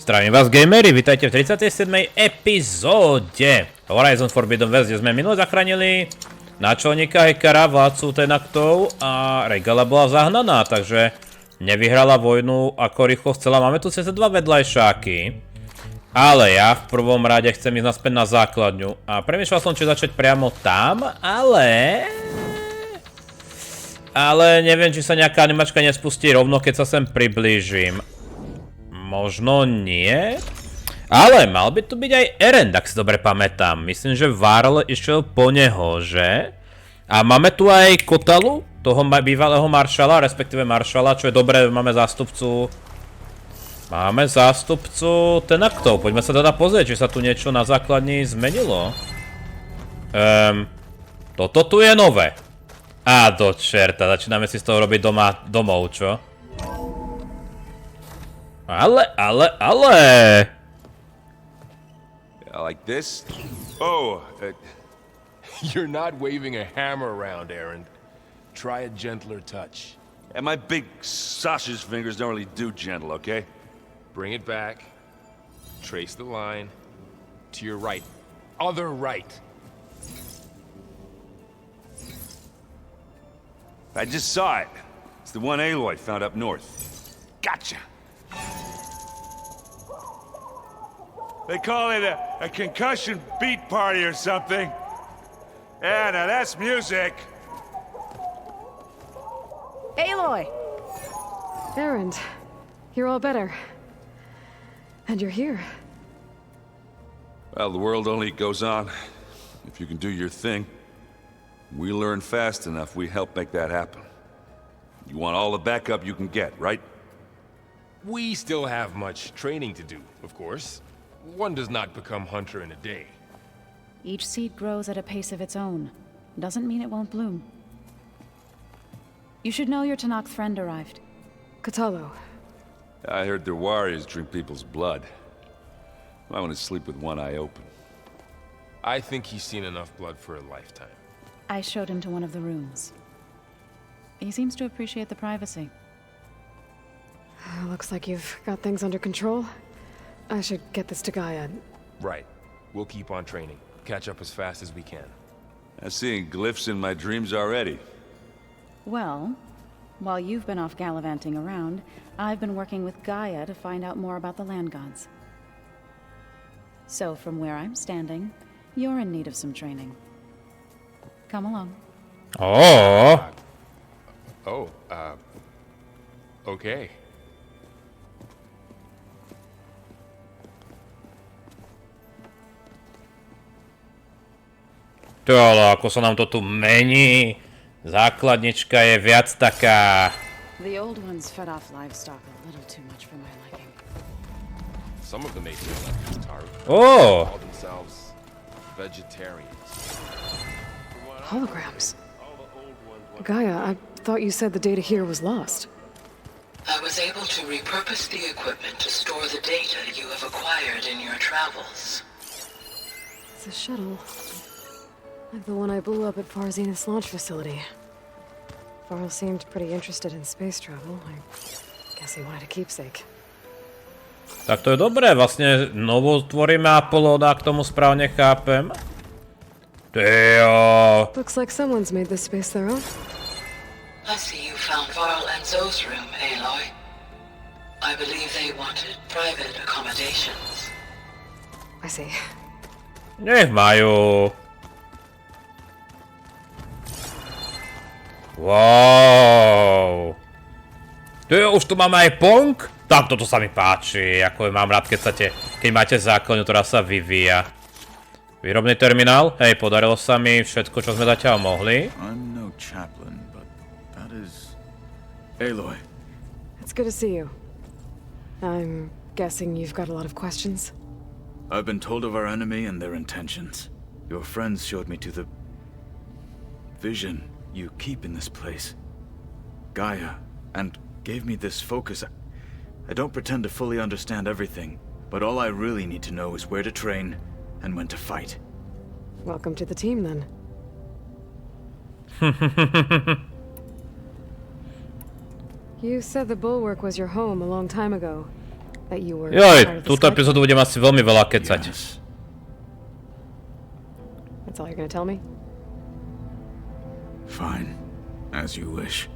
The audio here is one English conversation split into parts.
Zdravím vás, gamery, vítajte v 37. epizóde Horizon Forbidden West, kde sme minule zachránili náčelníka Hekara, vládcu tenaktov a Regala bola zahnaná, takže nevyhrala vojnu ako rýchlo chcela. Máme tu sice dva vedľajšáky, ale ja v prvom rade chcem ísť naspäť na základňu a premýšľal som, či začať priamo tam, ale neviem, či sa nejaká animačka nespustí rovno, keď sa sem priblížim. Možno nie. Ale mal by tu byť aj EREND, ak si dobre pamätám. Myslím, že VARL išiel po neho, že? A máme tu aj KOTALLu, toho bývalého maršala, respektíve maršala, čo je dobré, máme zástupcu. Máme zástupcu tenaktov. Poďme sa teda pozrieť, či sa tu niečo na základni zmenilo. Toto tu je nové. Á, do čerta, začíname si z toho robiť domov, čo? Ale. Like this? Oh, you're not waving a hammer around, EREND. Try a gentler touch. And my big sausage fingers don't really do gentle, okay? Bring it back. Trace the line. To your right. Other right. I just saw it. It's the one Aloy found up north. Gotcha! They call it a concussion beat party or something. Yeah, now that's music. Aloy! EREND, you're all better. And you're here. Well, the world only goes on if you can do your thing. We learn fast enough, we help make that happen. You want all the backup you can get, right? We still have much training to do, of course. One does not become hunter in a day. Each seed grows at a pace of its own. Doesn't mean it won't bloom. You should know your Tanakh friend arrived. KOTALLOm. I heard their warriors drink people's blood. I want to sleep with one eye open. I think he's seen enough blood for a lifetime. I showed him to one of the rooms. He seems to appreciate the privacy. Looks like you've got things under control. I should get this to GAIA. Right. We'll keep on training. Catch up as fast as we can. I'm seeing glyphs in my dreams already. Well, while you've been off gallivanting around, I've been working with GAIA to find out more about the land gods. So from where I'm standing, you're in need of some training. Come along. Okay. To ale ako sa nám to tu mení. Základnička je viac taká. The old ones fed off livestock a little too much for my liking. Some of them ate their leftovers, Taru. Oh! Call themselves vegetarians. Holograms. GAIA, I thought you said the data here was lost. I was able to repurpose the equipment to store the data you have acquired in your travels. It's a shuttle. Like the one I blew up at Farzineth's launch facility. Varl seemed pretty interested in space travel. I guess he wanted a keepsake. Tak to je dobré, vlastne novú tvoríme Apolóna, k tomu správne chápem. Tyjo. Looks like someone's made this space their own. I see you found Varl and Zoe's room, Aloy. I believe they wanted private accommodations. I see. Nech majú. Wow. Už tu máme aj Pong? Tak toto sa mi páči, ako mám rád, keď máte základňu, ktorá sa vyvíja. Výrobný terminál? Hej, podarilo sa mi všetko, čo sme zatiaľ mohli. I'm no chaplain, but that is Aloy. It's good to see you. I'm guessing you've got a lot of questions. I've been told of our enemy and their intentions. Your friends showed me to the vision you keep in this place, GAIA, and gave me this focus. I don't pretend to fully understand everything, but all I really need to know is where to train and when to fight. Welcome to the team, then. You said the Bulwark was your home a long time ago. That you were Joj, part of the túto Sky epizódu budem asi veľmi veľa kecať. Yes. That's all you're gonna tell me? Fine. As you wish.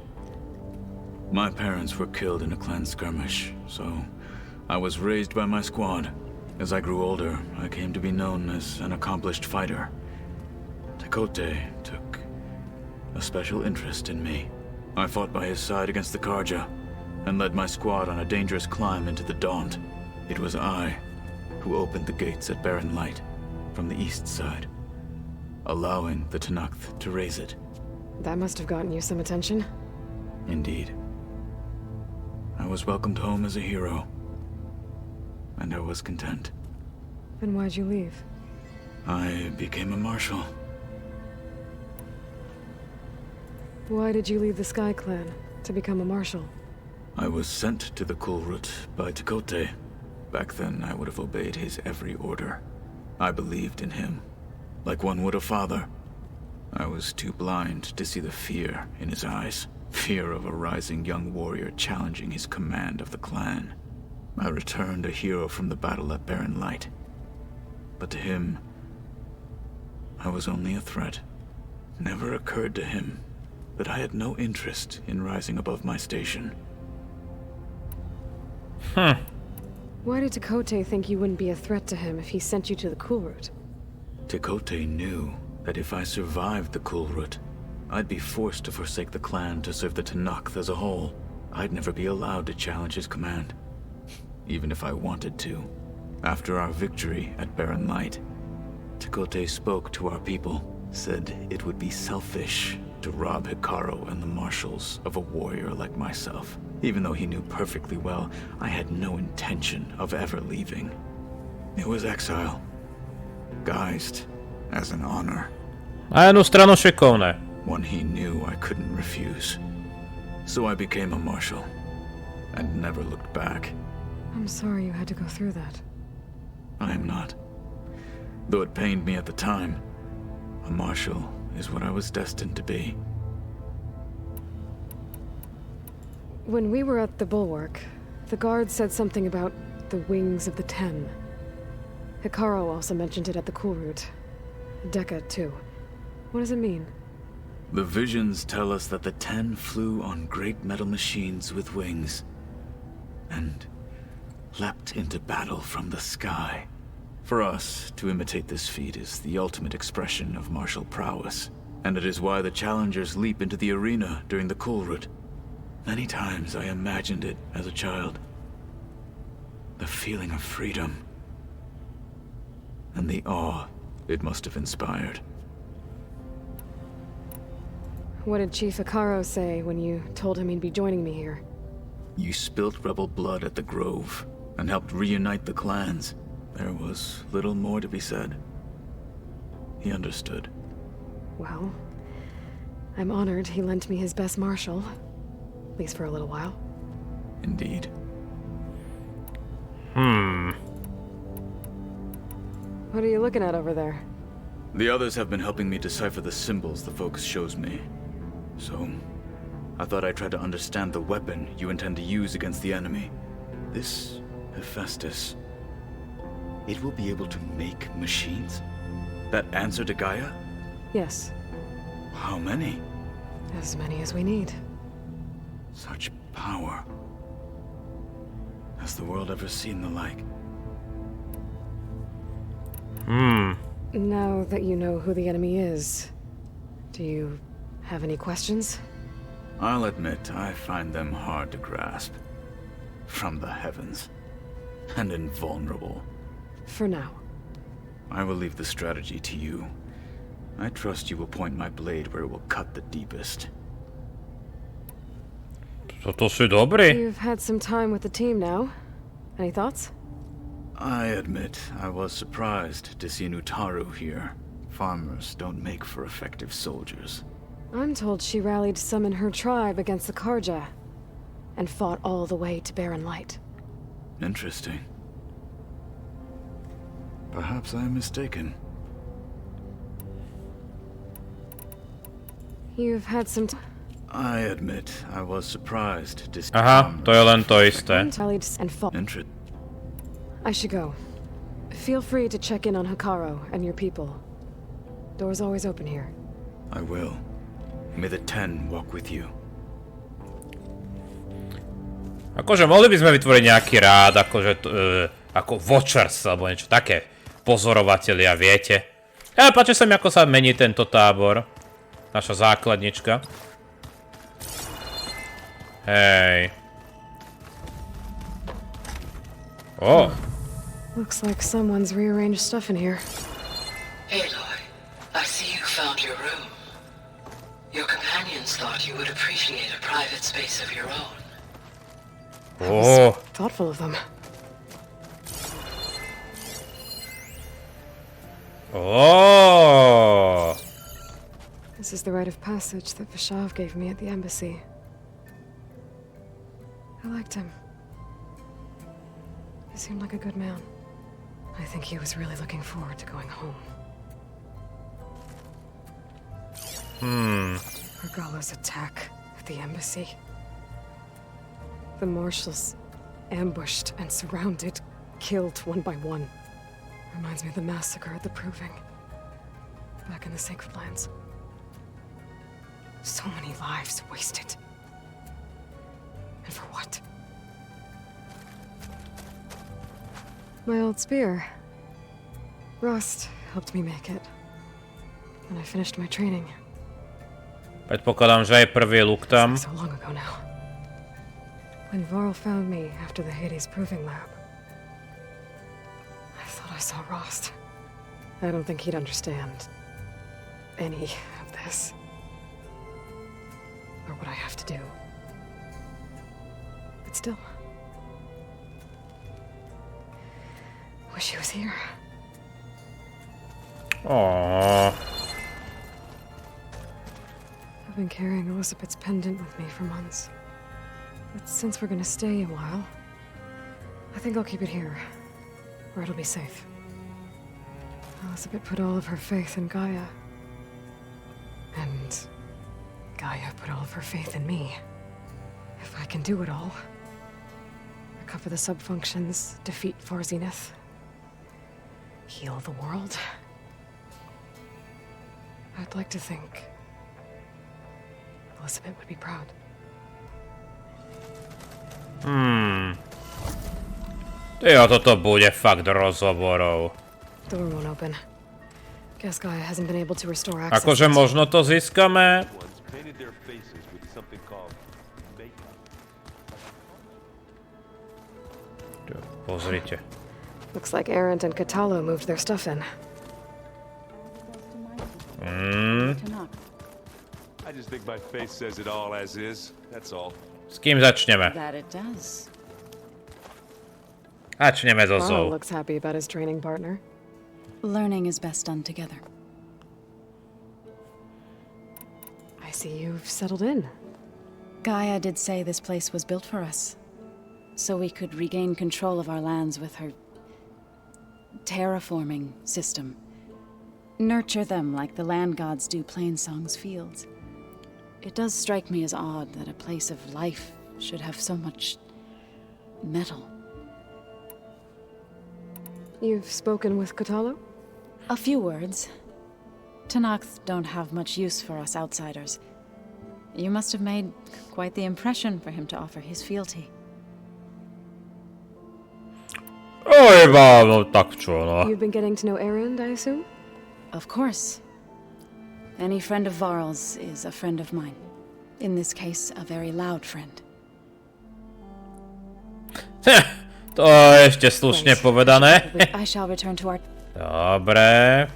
My parents were killed in a clan skirmish, so I was raised by my squad. As I grew older, I came to be known as an accomplished fighter. Tekote took a special interest in me. I fought by his side against the Karja, and led my squad on a dangerous climb into the Daunt. It was I who opened the gates at Barren Light from the east side, allowing the Tenakth to raise it. That must have gotten you some attention. Indeed. I was welcomed home as a hero, and I was content. Then why'd you leave? I became a marshal. Why did you leave the Sky Clan to become a marshal? I was sent to the Kulrut by Tekote. Back then, I would have obeyed his every order. I believed in him, like one would a father. I was too blind to see the fear in his eyes. Fear of a rising young warrior challenging his command of the clan. I returned a hero from the battle at Barren Light. But to him, I was only a threat. Never occurred to him that I had no interest in rising above my station. Why did Tekote think you wouldn't be a threat to him if he sent you to the Kulrut? Tekote knew that if I survived the Kulrut, I'd be forced to forsake the clan to serve the Tenakth as a whole. I'd never be allowed to challenge his command, even if I wanted to. After our victory at Barren Light, Tekote spoke to our people, said it would be selfish to rob Hikaru and the marshals of a warrior like myself. Even though he knew perfectly well I had no intention of ever leaving. It was exile, guised as an honor. Na jednu stranu šikovné. One he knew I couldn't refuse. So I became a marshal, and never looked back. I'm sorry you had to go through that. I am not. Though it pained me at the time, a marshal is what I was destined to be. When we were at the Bulwark, the guard said something about the Wings of the Ten. Hikaru also mentioned it at the Kulrut. Dekka, too. What does it mean? The visions tell us that the Ten flew on great metal machines with wings, and leapt into battle from the sky. For us, to imitate this feat is the ultimate expression of martial prowess, and it is why the challengers leap into the arena during the Kulrut. Many times I imagined it as a child. The feeling of freedom, and the awe it must have inspired. What did Chief Hikaru say when you told him he'd be joining me here? You spilt rebel blood at the Grove, and helped reunite the clans. There was little more to be said. He understood. Well, I'm honored he lent me his best marshal. At least for a little while. Indeed. What are you looking at over there? The others have been helping me decipher the symbols the Focus shows me. So, I thought I'd try to understand the weapon you intend to use against the enemy. This Hephaestus, it will be able to make machines? That answer to Gaia? Yes, How many? as many as we need. Such power. Has the world ever seen the like? Now that you know who the enemy is, do you have any questions? I'll admit, I find them hard to grasp. From the heavens. And invulnerable. For now. I will leave the strategy to you. I trust you will point my blade where it will cut the deepest. Toto si dobrý. You've had some time with the team now. Any thoughts? I admit, I was surprised to see Nutaru here. Farmers don't make for effective soldiers. I'm told she rallied some in her tribe against the Karja, and fought all the way to Barren Light. Interesting. Perhaps I am mistaken. You've had some I admit, I was surprised to see Aha, farmers to je len to isté. rallied and fought. I should go. Feel free to check in on Hikaru and your people. Door's always open here. I will. May the 10 walk with you. Akože mohli by sme vytvoriť nejaký rád, akože ako Watchers alebo niečo také. Pozorovatelia, viete. Ja páči sa mi, ako sa mení tento tábor. Naša základnička. Hej. Oh. Looks like someone's rearranged stuff in here. Aloy, I see you found your room. Your companions thought you would appreciate a private space of your own. Oh. Thoughtful of them. Oh. This is the rite of passage that Vishav gave me at the embassy. I liked him. He seemed like a good man. I think he was really looking forward to going home. Regala's attack at the embassy. The marshals ambushed and surrounded, killed one by one. Reminds me of the massacre at the Proving. Back in the Sacred Lands. So many lives wasted. And for what? My old spear. Rust helped me make it. When I finished my training. Predpokladám, že aj prvý luk tam. So long ago now. When Varl found me after the Hades Proving Lab, I thought I saw Rost. I don't think he'd understand any of this. Or what I have to do. But still. Wish he was here. Aww. I've been carrying Elizabeth's pendant with me for months. But since we're gonna stay a while, I think I'll keep it here, where it'll be safe. Elizabeth put all of her faith in GAIA. And GAIA put all of her faith in me. If I can do it all, recover the subfunctions, defeat Zenith, heal the world, I'd like to think Elizabeth would be proud. Jo, toto bude fakt rozhovorov. Door won't open. Guess GAIA hasn't been able to restore access. Akože možno to získame. Pozrite. Looks like EREND and KOTALLOm moved their stuff in. I just think my face says it all as is. That's all. S kým začneme? That it does. Začneme so Varl Zou. looks happy about his training partner. Learning is best done together. I see you've settled in. GAIA did say this place was built for us, so we could regain control of our lands with her terraforming system. Nurture them like the land gods do Plainsong's fields. It does strike me as odd that a place of life should have so much metal. You've spoken with KOTALLOm? A few words. Tenakth don't have much use for us outsiders. You must have made quite the impression for him to offer his fealty. Oj, no tak čo, no. You've been getting to know EREND, I assume? Of course. Any friend of Varl's is a friend of mine. In this case, a very loud friend. To je ešte slušne povedané. I shall return to our... Dobre.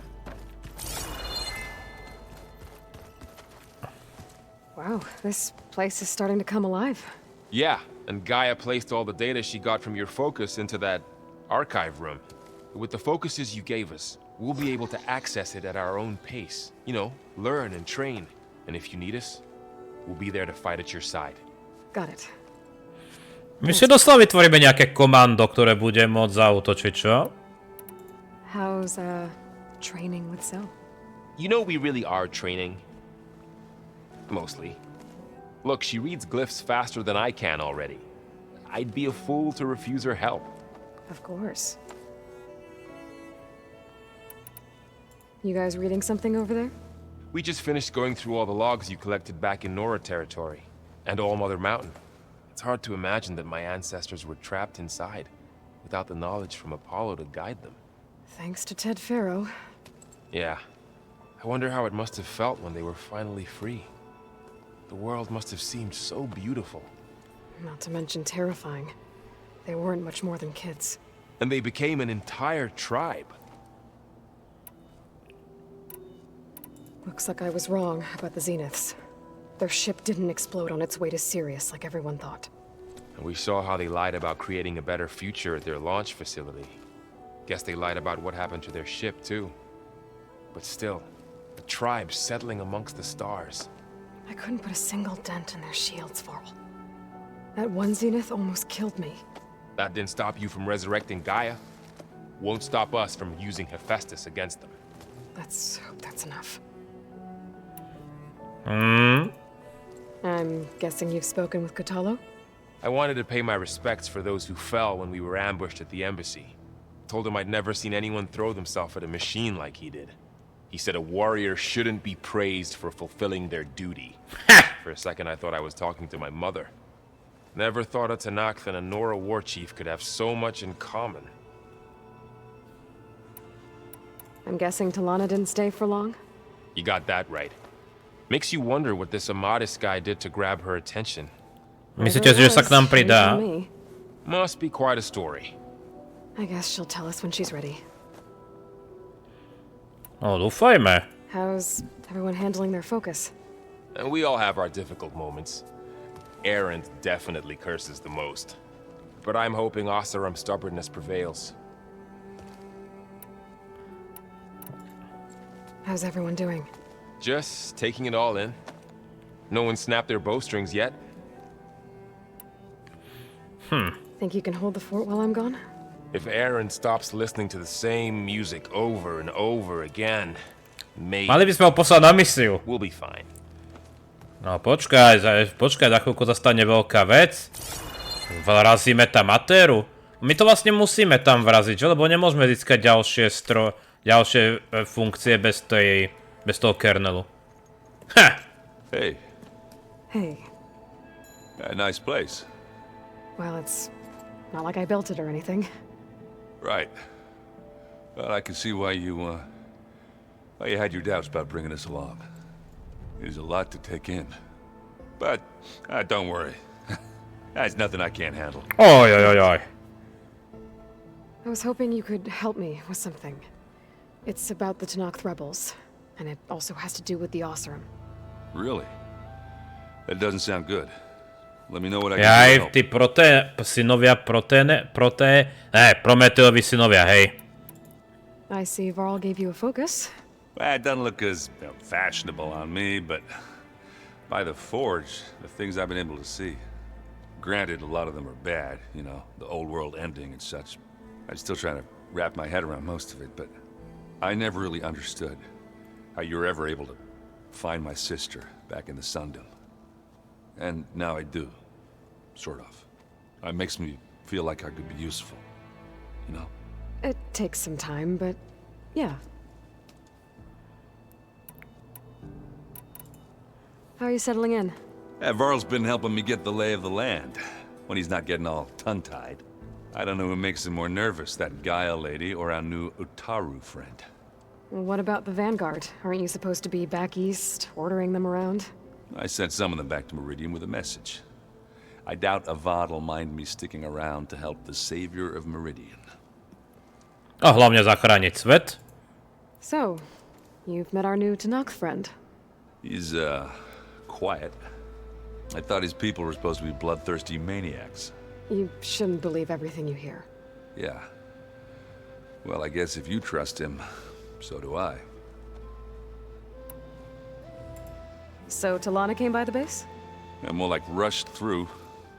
Wow, this place is starting to come alive. Yeah, and GAIA placed all the data she got from your focus into that archive room. With the focuses you gave us, we'll be able to access it at our own pace. You know, learn and train. And if you need us, we'll be there to fight at your side. Got it. My si doslova vytvoríme nejaké komando, ktoré bude môcť zaútočiť, čo? How's, training with Zoe? You know we really are training. Mostly. Look, she reads glyphs faster than I can already. I'd be a fool to refuse her help. Of course. You guys reading something over there? We just finished going through all the logs you collected back in Nora territory, and All Mother Mountain. It's hard to imagine that my ancestors were trapped inside, without the knowledge from Apollo to guide them. Thanks to Ted Faro. Yeah. I wonder how it must have felt when they were finally free. The world must have seemed so beautiful. Not to mention terrifying. They weren't much more than kids. And they became an entire tribe. Looks like I was wrong about the Zeniths. Their ship didn't explode on its way to Sirius like everyone thought. And we saw how they lied about creating a better future at their launch facility. Guess they lied about what happened to their ship, too. But still, the tribe settling amongst the stars. I couldn't put a single dent in their shields, Varl. That one Zenith almost killed me. That didn't stop you from resurrecting Gaia. Won't stop us from using Hephaestus against them. Let's hope that's enough. Hmm? I'm guessing you've spoken with KOTALLOm? I wanted to pay my respects for those who fell when we were ambushed at the embassy. Told him I'd never seen anyone throw themselves at a machine like he did. He said a warrior shouldn't be praised for fulfilling their duty. For a second I thought I was talking to my mother. Never thought a Tenakth and a Nora war chief could have so much in common. I'm guessing Talana didn't stay for long? You got that right. Makes you wonder what this Amadis guy did to grab her attention. Myslíte, že sa k nám pridá? Must be quite a story. I guess she'll tell us when she's ready. No, dúfajme. How's everyone handling their focus? And we all have our difficult moments. EREND definitely curses the most. But I'm hoping Oseram's stubbornness prevails. How's everyone doing? Just taking it all in. No one snapped their bowstrings yet. Think you can hold the fort while I'm gone? If EREND stops listening to the same music over and over again, maybe Mali by sme ho poslať na misiu. we'll be fine. No počkaj, za chvíľku zastane veľká vec. Vrazíme tam Matéru. My to vlastne musíme tam vraziť, že? Lebo nemôžeme získať ďalšie funkcie bez toho kernelu. Ha! Hey, Hey. a nice place. Well, it's not like I built it or anything. Right. Well, I can see why you had your doubts about bringing us along. It is a lot to take in. But, don't worry. That's nothing I can't handle. Oj, oj, oj, oj. I was hoping you could help me with something. It's about the Tenakth rebels, and it also has to do with the Oseram. Really? That doesn't sound good. Let me know what I can do Jaj, to help. tí synovia Prometeovi synovia, hej. I see Varl gave you a focus. Well, it doesn't look as fashionable on me, but by the Forge, the things I've been able to see. Granted, a lot of them are bad, you know, the old world ending and such. I'm still trying to wrap my head around most of it, but I never really understood how you were ever able to find my sister back in the Sundom. And now I do, sort of. It makes me feel like I could be useful, you know? It takes some time, but yeah. How are you settling in? Varl's been helping me get the lay of the land, when he's not getting all tongue-tied. I don't know who makes him more nervous, that GAIA lady or our new Utaru friend. What about the Vanguard? Aren't you supposed to be back east, ordering them around? I sent some of them back to Meridian with a message. I doubt Avad'll mind me sticking around to help the savior of Meridian. A hlavne zachrániť svet. So, you've met our new Tenakth friend. He's, quiet. I thought his people were supposed to be bloodthirsty maniacs. You shouldn't believe everything you hear. Yeah. Well, I guess if you trust him, so do I. So, Talana came by the base? I'm more like rushed through.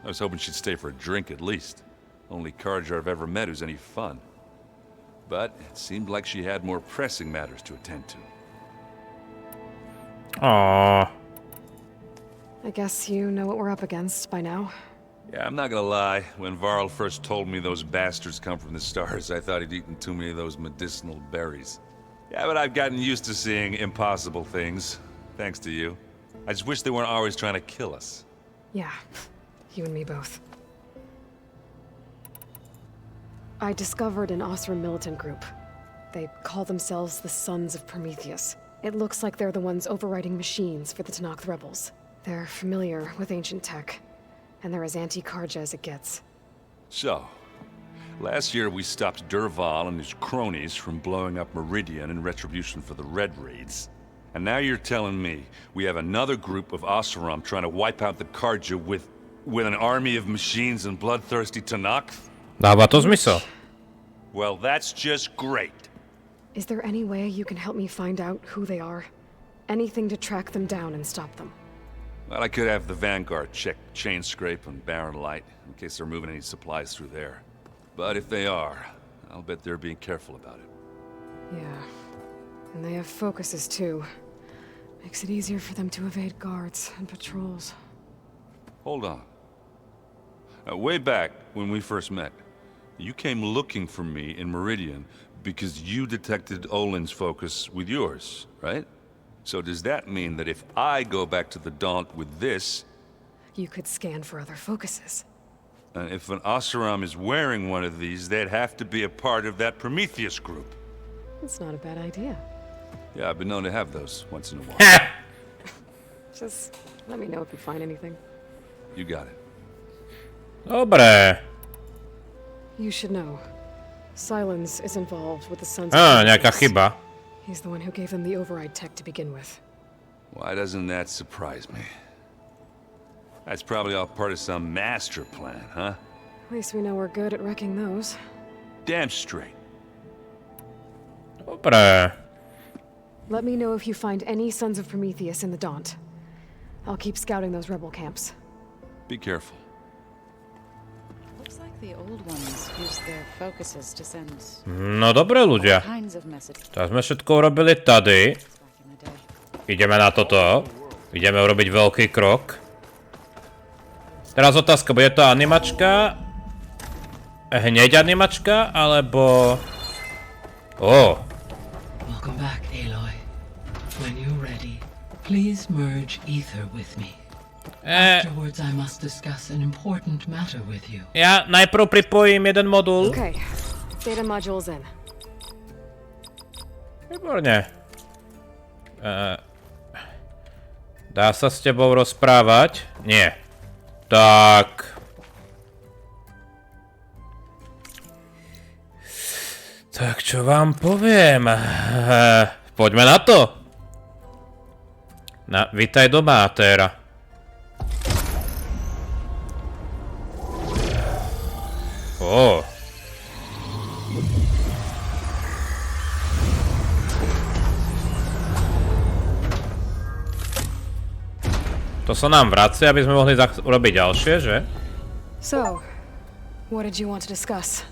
I was hoping she'd stay for a drink at least. Only Carja I've ever met who's any fun. But it seemed like she had more pressing matters to attend to. Aww. I guess you know what we're up against by now. Yeah, I'm not gonna lie. When Varl first told me those bastards come from the stars, I thought he'd eaten too many of those medicinal berries. Yeah, but I've gotten used to seeing impossible things, thanks to you. I just wish they weren't always trying to kill us. Yeah, you and me both. I discovered an Osram militant group. They call themselves the Sons of Prometheus. It looks like they're the ones overriding machines for the Tenakth rebels. They're familiar with ancient tech, and they're as anti-Karja as it gets. So, last year we stopped Durval and his cronies from blowing up Meridian in retribution for the Red Raids. And now you're telling me we have another group of Oseram trying to wipe out the Karja with an army of machines and bloodthirsty Tenakth? Dáva to zmysel. Well, that's just great. Is there any way you can help me find out who they are? Anything to track them down and stop them? Well, I could have the Vanguard check Chain Scrape and Barren Light in case they're moving any supplies through there. But if they are, I'll bet they're being careful about it. Yeah. And they have focuses too. Makes it easier for them to evade guards and patrols. Hold on. Way back when we first met, you came looking for me in Meridian because you detected Olin's focus with yours, right? So does that mean that if I go back to the Daunt with this... You could scan for other focuses. And if an Oseram is wearing one of these, they'd have to be a part of that Prometheus group. It's not a bad idea. Yeah, I've been known to have those once in a while. Just let me know if you find anything. You got it. Dobre. You should know. Silence is involved with the Sons of Nejaká Prometheus. chyba. He's the one who gave them the override tech to begin with. Why doesn't that surprise me? That's probably all part of some master plan, huh? At least we know we're good at wrecking those. Damn straight. Dobre. Let me know if you find any Sons of Prometheus in the Daunt. I'll keep scouting those rebel camps. Be careful. Looks like the old ones use their focuses to send No dobre all ľudia. kinds of messages Teraz sme všetko urobili tady. back in the day. Ideme na toto. Ideme urobiť veľký krok. Teraz otázka, bude to animačka? Hneď animačka, alebo... Welcome back, Aloy. When you're ready, please merge ether with me. Afterwards, I must discuss an important matter with you. Ja najprv pripojím jeden modul. Okay, data module's in. Výborne. Dá sa s tebou rozprávať? Nie. Tak. Tak čo vám poviem? Poďme na to. Vítaj doma, Téra. To sa nám vracia, aby sme mohli urobiť ďalšie, že? So, what did you want to discuss?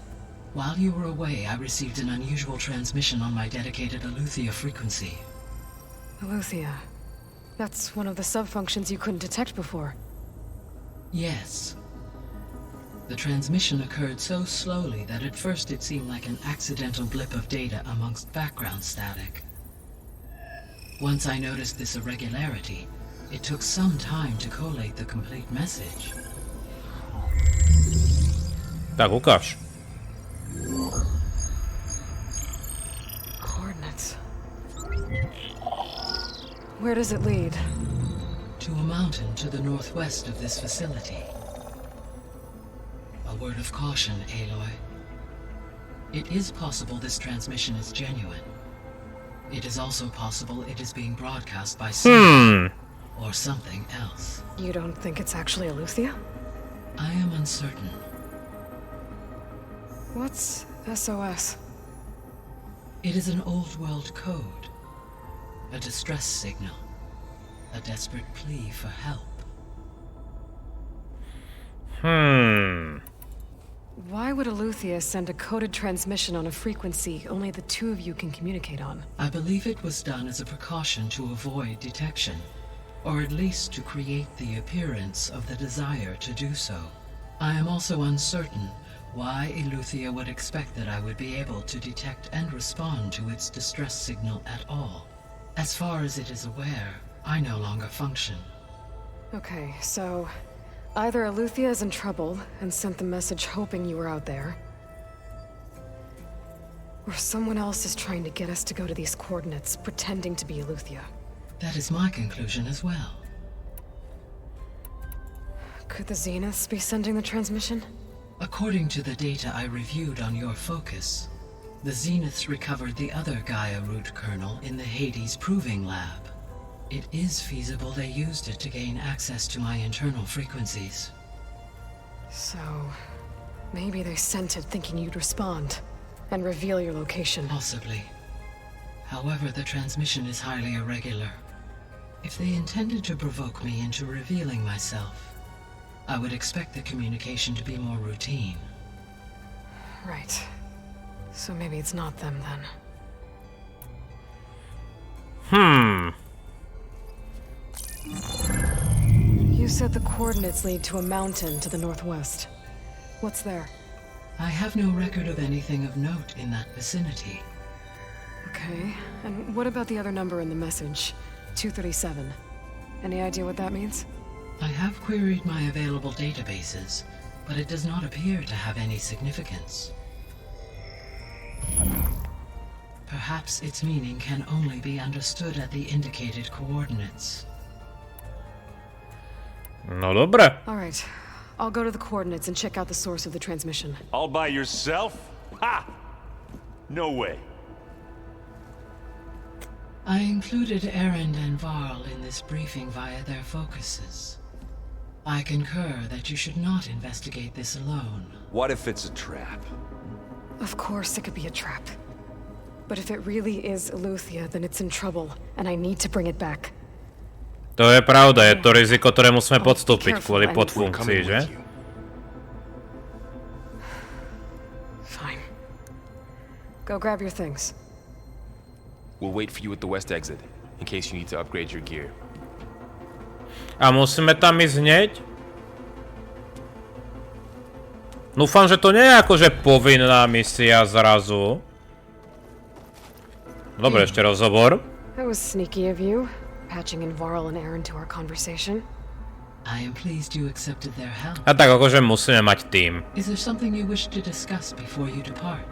While you were away, I received an unusual transmission on my dedicated Aletheia frequency. Aletheia. That's one of the sub-functions you couldn't detect before. Yes. The transmission occurred so slowly that at first it seemed like an accidental blip of data amongst background static. Once I noticed this irregularity, it took some time to collate the complete message. Tak, ukáž. Coordinates. Where does it lead? To a mountain to the northwest of this facility. A word of caution, Aloy. It is possible this transmission is genuine. It is also possible it is being broadcast by someone or something else. You don't think it's actually Aletheia? I am uncertain. What's SOS? It is an old world code. A distress signal. A desperate plea for help. Why would Aletheia send a coded transmission on a frequency only the two of you can communicate on? I believe it was done as a precaution to avoid detection, or at least to create the appearance of the desire to do so. I am also uncertain why Eleuthia would expect that I would be able to detect and respond to its distress signal at all. As far as it is aware, I no longer function. Okay, so either Eleuthia is in trouble and sent the message hoping you were out there, or someone else is trying to get us to go to these coordinates, pretending to be Eleuthia. That is my conclusion as well. Could the Zeniths be sending the transmission? According to the data I reviewed on your focus, the Zeniths recovered the other Gaia root kernel in the Hades Proving Lab. It is feasible they used it to gain access to my internal frequencies. So, maybe they sent it thinking you'd respond and reveal your location. Possibly. However, the transmission is highly irregular. If they intended to provoke me into revealing myself, I would expect the communication to be more routine. Right. So maybe it's not them then. You said the coordinates lead to a mountain to the northwest. What's there? I have no record of anything of note in that vicinity. Okay, and what about the other number in the message? 237. Any idea what that means? I have queried my available databases, but it does not appear to have any significance. Perhaps its meaning can only be understood at the indicated coordinates. No dobre. All right, I'll go to the coordinates and check out the source of the transmission. All by yourself? Ha! No way. I included EREND and VARL in this briefing via their focuses. I concur that you should not investigate this alone. What if it's a trap? Of course it could be a trap. But if it really is Eleuthia, then it's in trouble, and I need to bring it back. To je pravda, je to riziko, ktoré musíme podstúpiť kvôli podfunkcii, že? Fine. Go grab your things. We'll wait for you at the west exit, in case you need to upgrade your gear. A musíme tam ísť hneď? Dúfam, že to nie je akože povinná misia zrazu. Dobre, ešte rozhovor. That was sneaky of you, patching in VARL and EREND to our conversation. I am pleased you accepted their help. A tak akože musíme mať tým. Is there something you wish to discuss before you depart?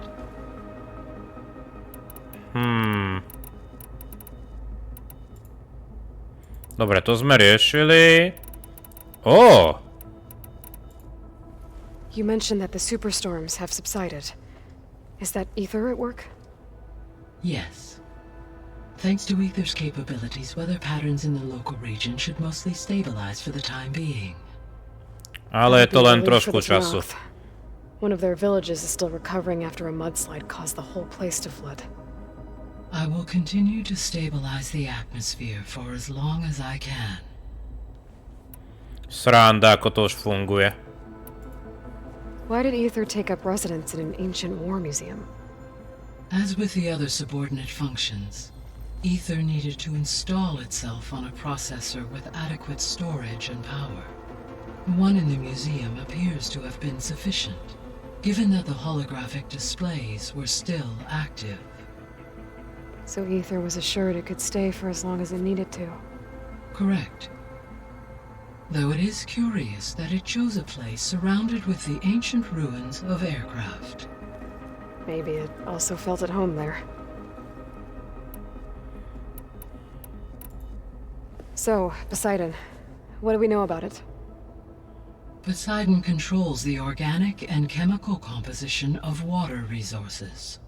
Dobre, to sme riešili. Oh! You mentioned that the superstorms have subsided. Is that Ether at work? Yes. Thanks to Ether's capabilities, weather patterns in the local region should mostly stabilize for the time being. Ale je to len trošku času. One of their villages is still recovering after a mudslide caused the whole place to flood. I will continue to stabilize the atmosphere for as long as I can. Sranda, ako to už funguje. Why did Ether take up residence in an ancient war museum? As with the other subordinate functions, Ether needed to install itself on a processor with adequate storage and power. One in the museum appears to have been sufficient, given that the holographic displays were still active. So Ether was assured it could stay for as long as it needed to. Correct. Though it is curious that it chose a place surrounded with the ancient ruins of aircraft. Maybe it also felt at home there. So, Poseidon, what do we know about it? Poseidon controls the organic and chemical composition of water resources.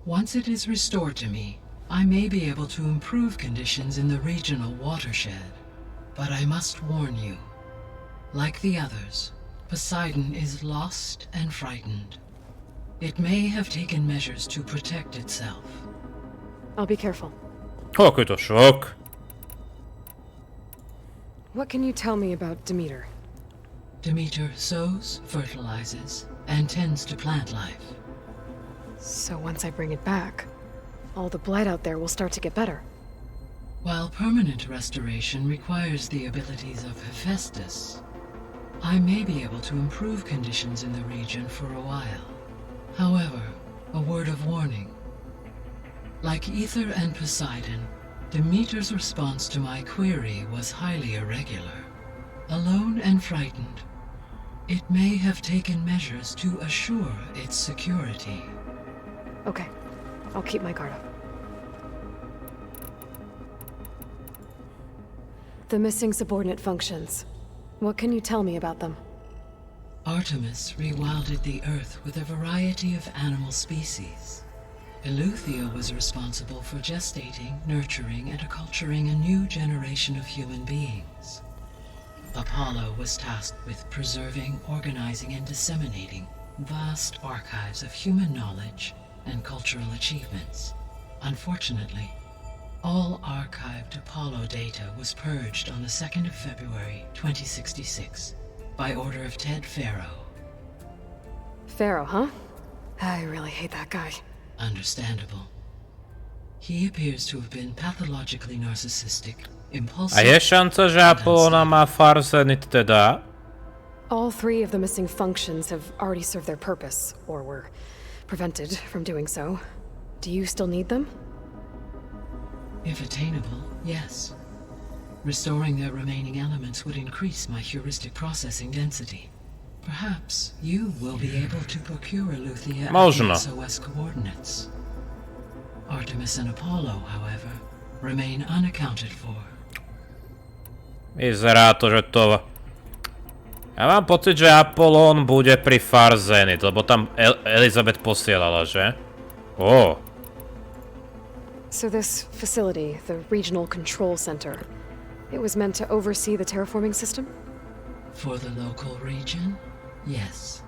Once it is restored to me, I may be able to improve conditions in the regional watershed. But I must warn you, like the others, Poseidon is lost and frightened. It may have taken measures to protect itself. I'll be careful. Aký to šok. What can you tell me about Demeter? Demeter sows, fertilizes, and tends to plant life. So once I bring it back, all the blight out there will start to get better. While permanent restoration requires the abilities of Hephaestus, I may be able to improve conditions in the region for a while. However, a word of warning. Like Ether and Poseidon, Demeter's response to my query was highly irregular. Alone and frightened, it may have taken measures to assure its security. Okay, I'll keep my guard up. The missing subordinate functions. What can you tell me about them? Artemis rewilded the Earth with a variety of animal species. Eleuthia was responsible for gestating, nurturing, and acculturating a new generation of human beings. Apollo was tasked with preserving, organizing, and disseminating vast archives of human knowledge and cultural achievements. Unfortunately, all archived Apollo data was purged on the 2nd of February, 2066, by order of Ted Faro. Pharaoh, huh? I really hate that guy. Understandable. He appears to have been pathologically narcissistic, A impulsive. je šanca, že Apolona má Farzenit teda? All three of the missing functions have already served their purpose, or were prevented from doing so. Do you still need them? If attainable, yes. Restoring their remaining elements would increase my heuristic processing density. Perhaps you will be able to procure Eleuthia and Možno. the SOS coordinates. Artemis and Apollo, however, remain unaccounted for. Vyzerá to, že to... Ja mám pocit, že Apollon bude pri Farzenit, lebo tam Elizabeth posielala, že? Ó. So this facility, the Regional Control Center, it was meant to oversee the terraforming system? For the local region, yes.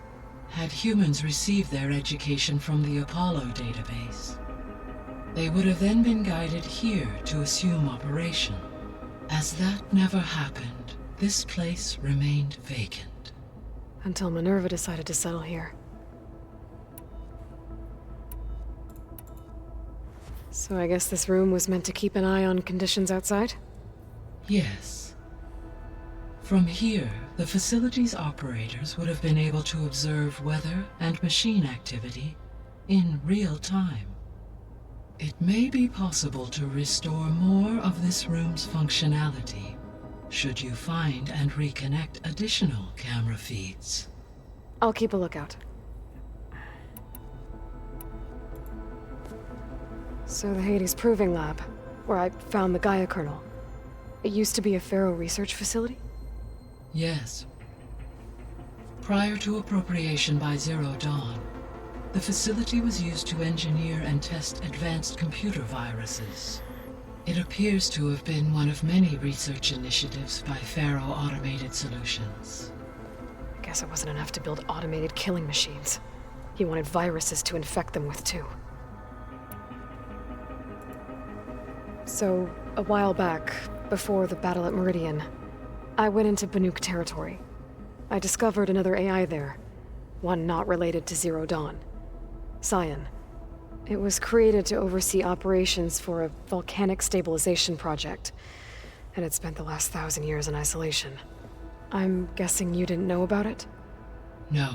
Had humans received their education from the Apollo database, they would have then been guided here to assume operation. As that never happened, this place remained vacant. Until Minerva decided to settle here. So I guess this room was meant to keep an eye on conditions outside? Yes. From here, the facility's operators would have been able to observe weather and machine activity in real time. It may be possible to restore more of this room's functionality, should you find and reconnect additional camera feeds. I'll keep a lookout. So the Hades Proving Lab, where I found the Gaia kernel. It used to be a Pharaoh research facility? Yes. Prior to appropriation by Zero Dawn, the facility was used to engineer and test advanced computer viruses. It appears to have been one of many research initiatives by Pharaoh Automated Solutions. I guess it wasn't enough to build automated killing machines. He wanted viruses to infect them with too. So, a while back, before the battle at Meridian, I went into Banuk territory. I discovered another AI there, one not related to Zero Dawn. Cyan. It was created to oversee operations for a volcanic stabilization project, and it spent the last 1,000 years in isolation. I'm guessing you didn't know about it? No.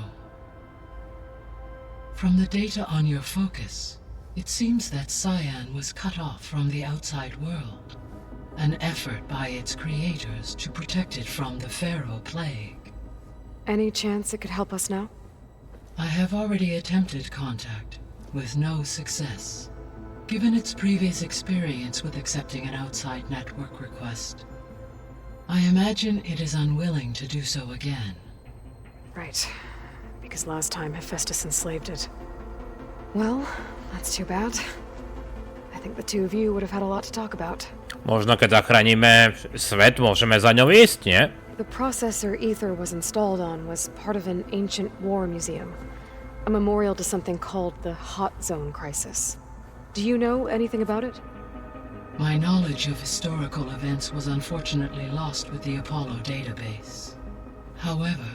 From the data on your focus, it seems that Cyan was cut off from the outside world, an effort by its creators to protect it from the Pharaoh plague. Any chance it could help us now? I have already attempted contact, with no success. Given its previous experience with accepting an outside network request, I imagine it is unwilling to do so again. Right. Because last time Hephaestus enslaved it. Well, that's too bad. I think the two of you would have had a lot to talk about. Možno keď zachránime svet, môžeme za ňou ísť, nie? The processor Ether was installed on was part of an ancient war museum. A memorial to something called the Hot Zone Crisis. Do you know anything about it? My knowledge of historical events was unfortunately lost with the Apollo database. However,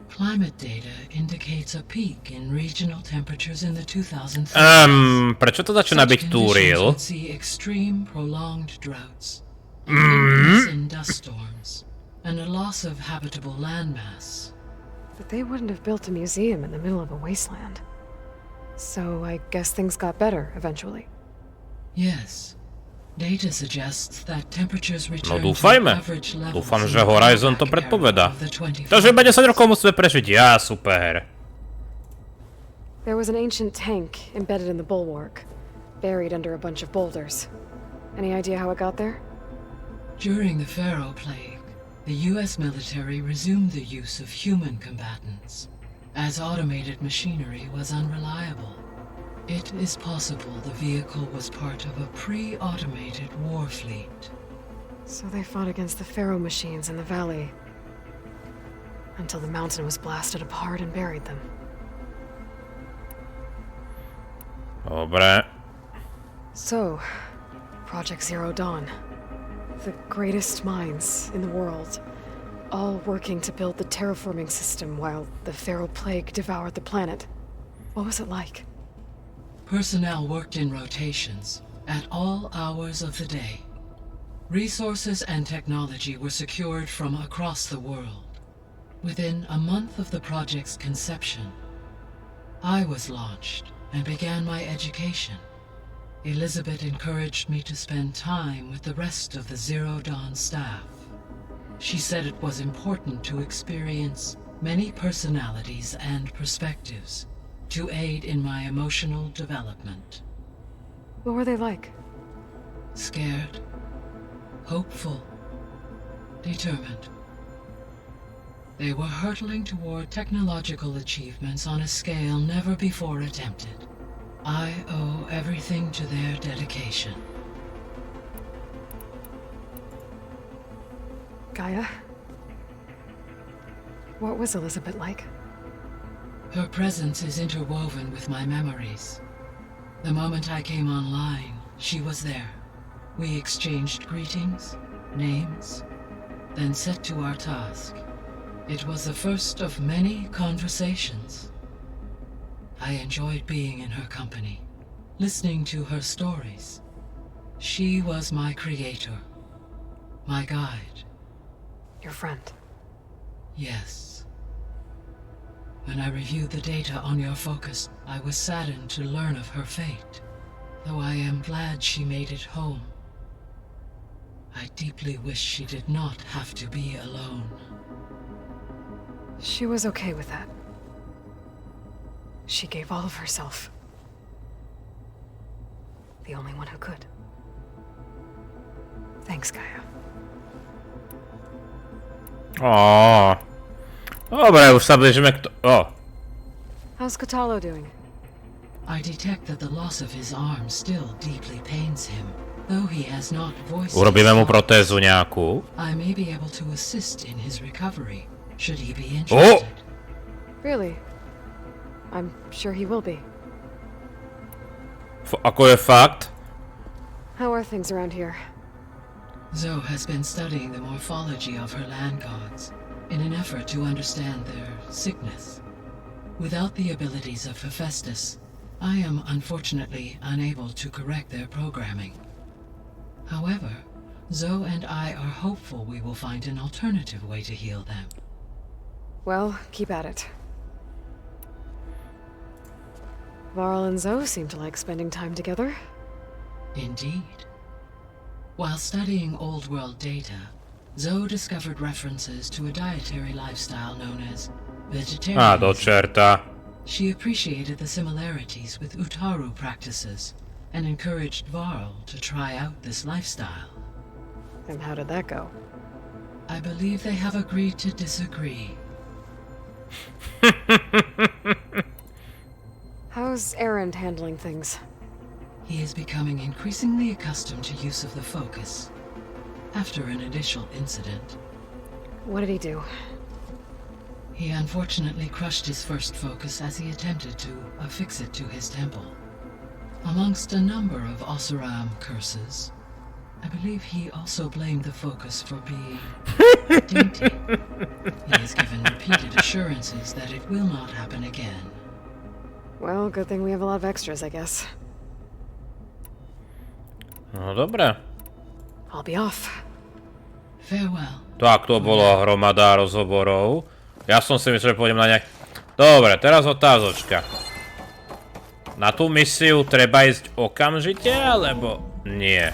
climate data indicates a peak in regional temperatures in the 2030s. Prečo to začína byť Such túril? conditions would see extreme prolonged droughts, and increase in dust storms, and a loss of habitable landmass. But they wouldn't have built a museum in the middle of a wasteland. So I guess things got better eventually. Yes. Data suggests that temperatures No return to dúfajme. average levels Dúfam, in že the Horizon to back area predpovedá. of the 25th Takže iba 10 rokov musíme prežiť. Ja, super. There was an ancient tank embedded in the bulwark, buried under a bunch of boulders. Any idea how it got there? During the Pharaoh Plague, the US military resumed the use of human combatants, as automated machinery was unreliable. It is possible the vehicle was part of a pre-automated war fleet. So they fought against the Pharaoh machines in the valley, until the mountain was blasted apart and buried them. Dobre. So, Project Zero Dawn. The greatest minds in the world, all working to build the terraforming system while the Pharaoh Plague devoured the planet. What was it like? Personnel worked in rotations, at all hours of the day. Resources and technology were secured from across the world. Within a month of the project's conception, I was launched and began my education. Elizabeth encouraged me to spend time with the rest of the Zero Dawn staff. She said it was important to experience many personalities and perspectives to aid in my emotional development. What were they like? Scared, hopeful, determined. They were hurtling toward technological achievements on a scale never before attempted. I owe everything to their dedication. GAIA? What was Elizabeth like? Her presence is interwoven with my memories. The moment I came online, she was there. We exchanged greetings, names, then set to our task. It was the first of many conversations. I enjoyed being in her company, listening to her stories. She was my creator, my guide. Your friend. Yes. When I reviewed the data on your focus, I was saddened to learn of her fate, though I am glad she made it home. I deeply wish she did not have to be alone. She was okay with that. She gave all of herself. The only one who could. Thanks, GAIA. Ó. Dobre, už sa blížime k How's KOTALLO doing? I detect that the loss of his arm still deeply pains him, though he has not voiced Urobíme mu his protézu nejakú. I may be able to assist in his recovery, should he be interested. Really? I'm sure he will be. Ako je fakt? How are things around here? Zoe has been studying the morphology of her land gods in an effort to understand their sickness. Without the abilities of Hephaestus, I am unfortunately unable to correct their programming. However, Zoe and I are hopeful we will find an alternative way to heal them. Well, keep at it. Varl and Zoe seem to like spending time together. Indeed. While studying Old World data, Zoe discovered references to a dietary lifestyle known as vegetarianism. Do čerta. She appreciated the similarities with Utaru practices and encouraged Varl to try out this lifestyle. And how did that go? I believe they have agreed to disagree. How's EREND handling things? He is becoming increasingly accustomed to use of the focus after an initial incident. What did he do? He unfortunately crushed his first focus as he attempted to affix it to his temple. Amongst a number of Oseram curses, I believe he also blamed the focus for being dainty. He has given repeated assurances that it will not happen again. Well, good thing we have a lot of extras, I guess. No dobre. I'll be off. Farewell. Tak to bolo hromada rozhovorov. Ja som si myslel, že pôjdem na nejak... Dobre, teraz otázočka. Na tú misiu treba ísť okamžite, alebo nie?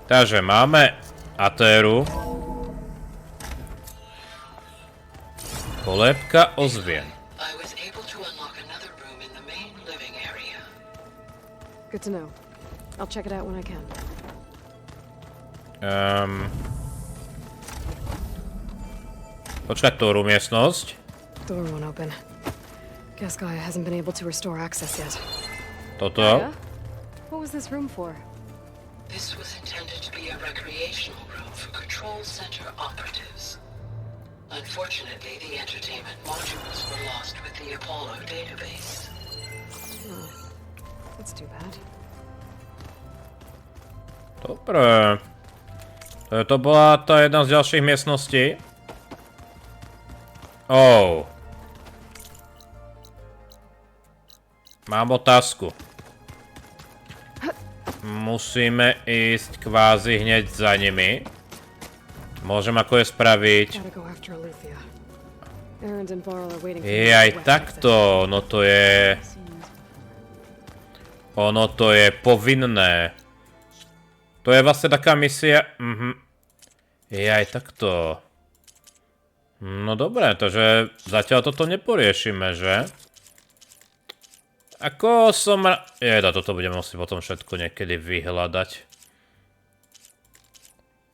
Takže máme Atéru. Kolébka ozvien. I was able to unlock another room in the main living area. Good to know. I'll check it out when I can. Počkať, ktorú miestnosť? Door won't open. Guess Gaia hasn't been able to restore access yet. Toto? Gaia? What was this room for? This was intended to be a recreational room for Control Center operatives. Unfortunately, the entertainment modules were lost with the Apollo database. Oh, that's too bad. Dobre. To bola tá jedna z ďalších miestností. Oh. Mám otázku. Musíme ísť kvázi hneď za nimi. Môžem ako je spraviť. Je aj takto, no to je... Ono to je povinné. To je vlastne taká misia... Je aj takto. No dobré, takže zatiaľ toto neporiešime, že? Ako som... toto budeme musieť potom všetko niekedy vyhľadať.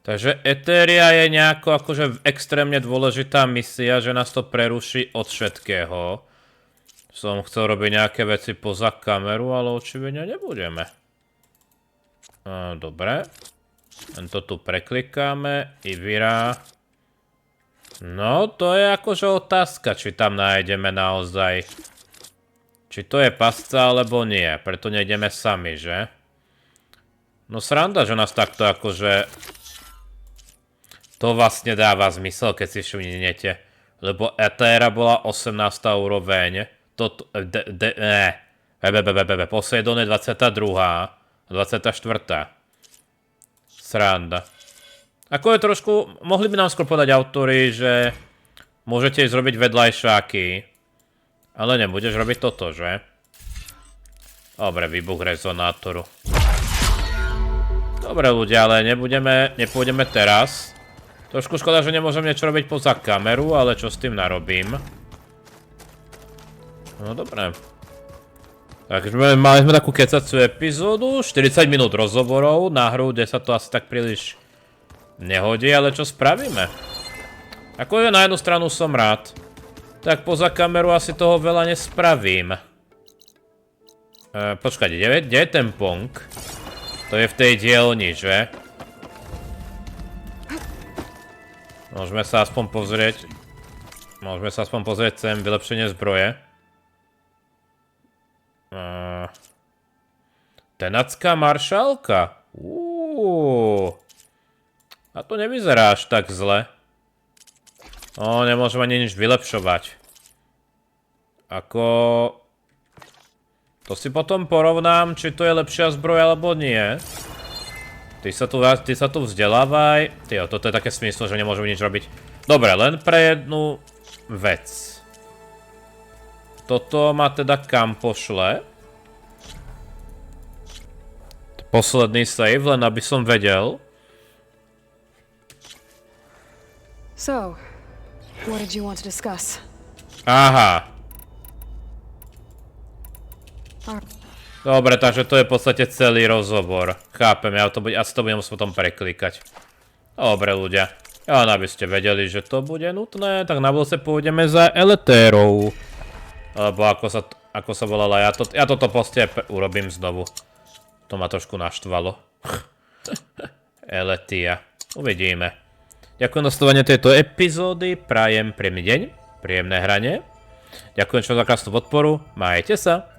Takže Etéria je nejako akože extrémne dôležitá misia, že nás to preruší od všetkého. Som chcel robiť nejaké veci poza kameru, ale očividne nebudeme. Dobre. Tento tu preklikáme. Ivira. No, to je akože otázka, či tam nájdeme naozaj. Či to je pasca, alebo nie. Preto nejdeme sami, že? No sranda, že nás takto akože... To vlastne dáva zmysel, keď si všimnete. Lebo Etéra bola 18. úroveň. Poseidon je 22. 24. Sranda. Ako je trošku... Mohli by nám skôr povedať autori, že... Môžete ísť robiť vedľajšáky. Ale nebudeš robiť toto, že? Dobre, výbuch rezonátoru. Dobre ľudia, ale nepôjdeme teraz. Trošku škoda, že nemôžem niečo robiť poza kameru, ale čo s tým narobím? No dobre. Takže mali sme takú kecaciu epizódu, 40 minút rozhovorov, na hru, kde sa to asi tak príliš nehodí, ale čo spravíme? Akože na jednu stranu som rád, tak poza kameru asi toho veľa nespravím. Počkajte, kde je ten Pong? To je v tej dielni, že? Môžeme sa aspoň pozrieť. Sem vylepšenie zbroje. Tenacká maršálka. A to nevyzerá až tak zle. Nemôžem ani nič vylepšovať. Ako... To si potom porovnám, či to je lepšia zbroja, alebo nie. Ty sa tu vzdelávaj. Toto je také smysl, že nemôžem nič robiť. Dobre, len pre jednu vec. Toto ma teda kam pošle? Posledný save, len aby som vedel. So, what did you want to discuss? Aha. Dobre, takže to je v podstate celý rozhovor. Chápem, asi to budem musieť potom preklikať. Dobre ľudia. Len aby ste vedeli, že to bude nutné, tak na budúce pôjdeme za Eletérou. Alebo ako sa volala, ja toto proste urobím znovu. To ma trošku naštvalo. Eletia. Uvidíme. Ďakujem za sledovanie tejto epizódy, prajem príjemný deň, príjemné hranie. Ďakujem čo za krásnu podporu, majte sa.